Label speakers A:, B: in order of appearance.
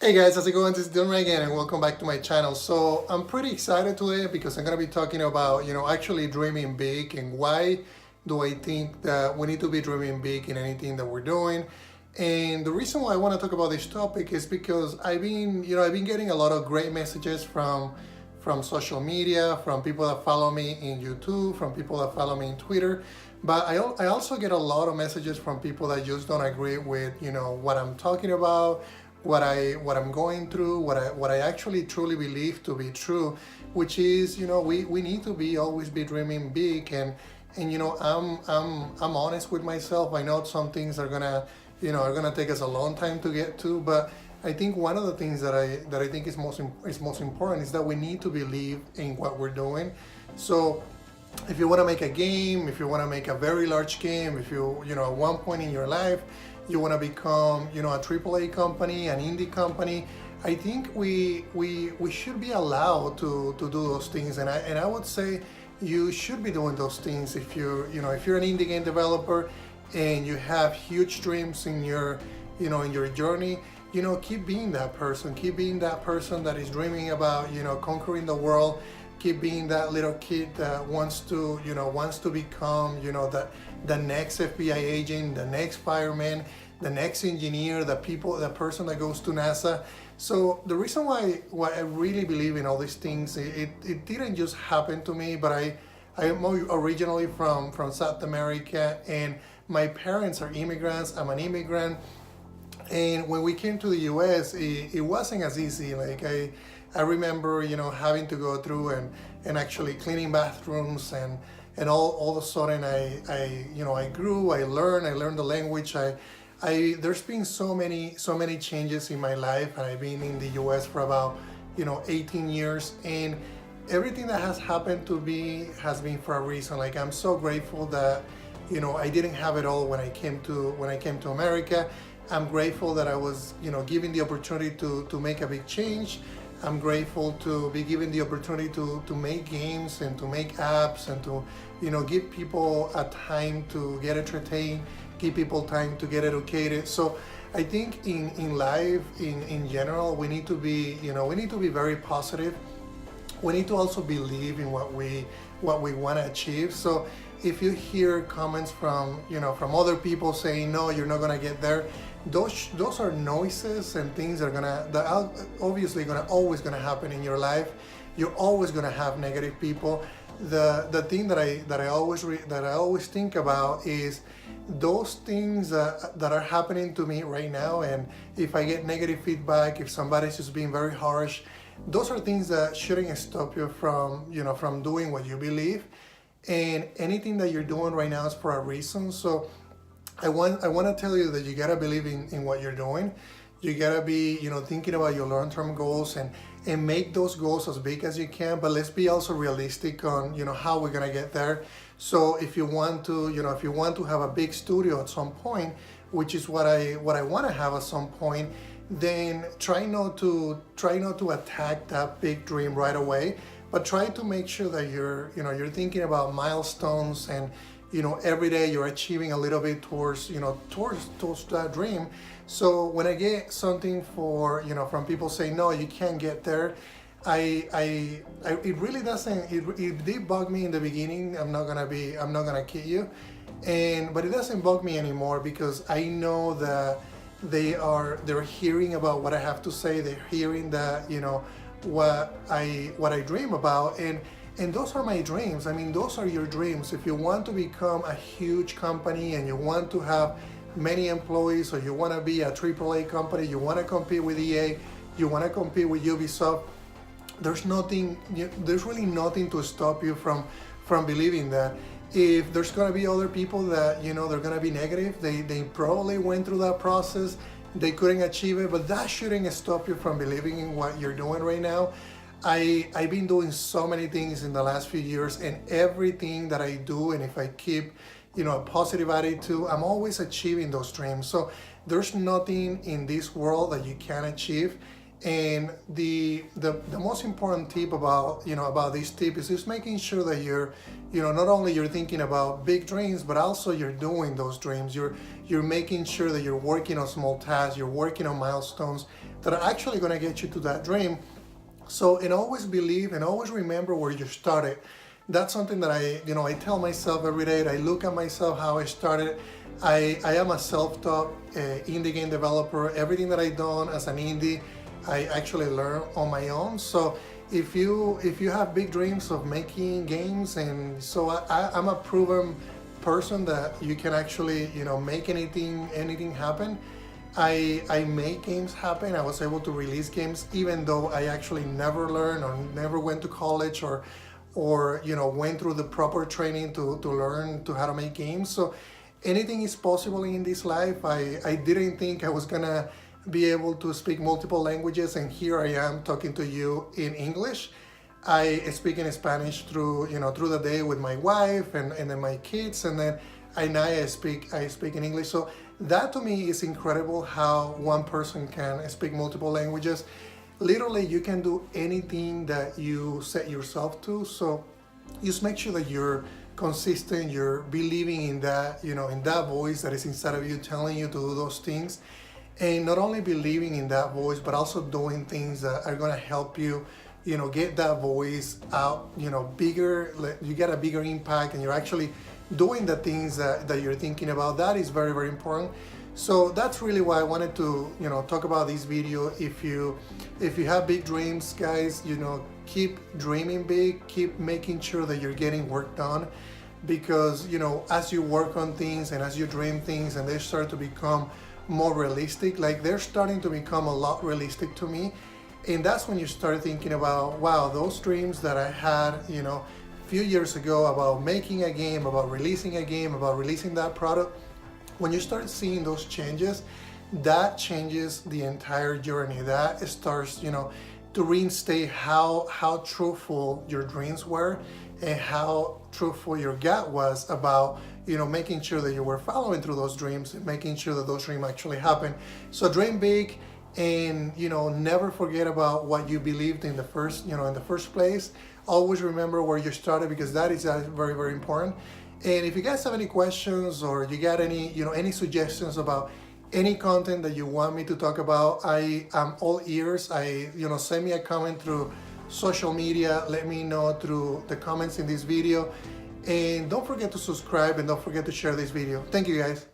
A: Hey guys, how's it going? This is Dylan again and welcome back to my channel. So I'm pretty excited today because I'm going to be talking about, actually dreaming big and why do I think that we need to be dreaming big in anything that we're doing. And the reason why I want to talk about this topic is because I've been getting a lot of great messages from social media, from people that follow me in YouTube, from people that follow me in Twitter. But I also get a lot of messages from people that just don't agree with, what I'm talking about, what I'm going through, what I actually truly believe to be true, which is, we need to be always be dreaming big. And I'm honest with myself. I know some things are gonna take us a long time to get to, but I think one of the things that I think is most important is that we need to believe in what we're doing. So if you want to make a game, if you want to make a very large game, if at one point in your life you want to become, a AAA company, an indie company, I think we should be allowed to do those things. And I would say you should be doing those things if if you're an indie game developer and you have huge dreams in your journey. Keep being that person. Keep being that person that is dreaming about, conquering the world. Keep being that little kid that wants to become, the next FBI agent, the next fireman, the next engineer, the person that goes to NASA. So the reason why I really believe in all these things, it didn't just happen to me, but I'm originally from South America, and my parents are immigrants. I'm an immigrant. And when we came to the US, it wasn't as easy. Like I remember, having to go through and actually cleaning bathrooms, and all of a sudden I grew, I learned the language. There's been so many changes in my life, and I've been in the US for about 18 years, and everything that has happened to me has been for a reason. Like, I'm so grateful that I didn't have it all when I came to America. I'm grateful that I was, given the opportunity to make a big change. I'm grateful to be given the opportunity to make games and to make apps and to, give people a time to get entertained, give people time to get educated. So I think in life, in general, we need to be, very positive. We need to also believe in what we want to achieve. So if you hear comments from other people saying, no, you're not gonna get there, those are noises and things that are obviously always gonna happen in your life. You're always gonna have negative people. The thing that I always think about is those things that are happening to me right now. And if I get negative feedback, if somebody's just being very harsh, those are things that shouldn't stop you from doing what you believe. And anything that you're doing right now is for a reason. So I want to tell you that you gotta believe in what you're doing. You gotta be, thinking about your long-term goals and make those goals as big as you can. But let's be also realistic on, how we're gonna get there. So if you want to have a big studio at some point, which is what I want to have at some point, then try not to attack that big dream right away, but try to make sure that you're thinking about milestones, and every day you're achieving a little bit towards that dream. So when I get something from people saying, no, you can't get there, it really doesn't. It did bug me in the beginning. I'm not gonna kid you, but it doesn't bug me anymore because I know that they're hearing about what I have to say. They're hearing that what I dream about, and those are my dreams. I mean, those are your dreams. If you want to become a huge company and you want to have many employees, or you want to be a AAA company, you want to compete with EA, you want to compete with Ubisoft, there's really nothing to stop you from believing that. If there's going to be other people that they're going to be negative, they probably went through that process, they couldn't achieve it, but that shouldn't stop you from believing in what you're doing right now. I've been doing so many things in the last few years, and everything that I do, and if I keep a positive attitude, I'm always achieving those dreams. So there's nothing in this world that you can't achieve. And the most important tip about this tip is just making sure that you're not only you're thinking about big dreams, but also you're doing those dreams. You're making sure that you're working on small tasks, you're working on milestones, that are actually going to get you to that dream. So, and always believe and always remember where you started. That's something that I tell myself every day. I look at myself, how I started. I am a self-taught indie game developer. Everything that I've done as an indie, I actually learned on my own. So if you have big dreams of making games, and so I'm a proven person that you can actually make anything happen. I make games happen. I was able to release games even though I actually never learned or never went to college or went through the proper training to learn how to make games. So anything is possible in this life. I didn't think I was gonna be able to speak multiple languages, and here I am talking to you in English. I speak in Spanish through the day with my wife and then my kids, and then now I speak in English. So that to me is incredible, how one person can speak multiple languages. Literally, you can do anything that you set yourself to. So just make sure that you're consistent, you're believing in that, in that voice that is inside of you telling you to do those things. And not only believing in that voice, but also doing things that are going to help you, get that voice out, bigger. You get a bigger impact, and you're actually doing the things that you're thinking about. That is very, very important. So that's really why I wanted to, talk about this video. If you have big dreams, guys, keep dreaming big, keep making sure that you're getting work done, because, as you work on things and as you dream things and they start to become more realistic, like they're starting to become a lot realistic to me. And that's when you start thinking about, wow, those dreams that I had, a few years ago about making a game, about releasing a game, about releasing that product. When you start seeing those changes, that changes the entire journey. That starts, to reinstate how truthful your dreams were and how truthful your gut was about, making sure that you were following through those dreams and making sure that those dreams actually happen. So dream big, and never forget about what you believed in the first place. Always remember where you started, because that is very, very important. And if you guys have any questions, or you got any suggestions about any content that you want me to talk about, I am all ears. Send me a comment through social media. Let me know through the comments in this video. And don't forget to subscribe, and don't forget to share this video. Thank you, guys.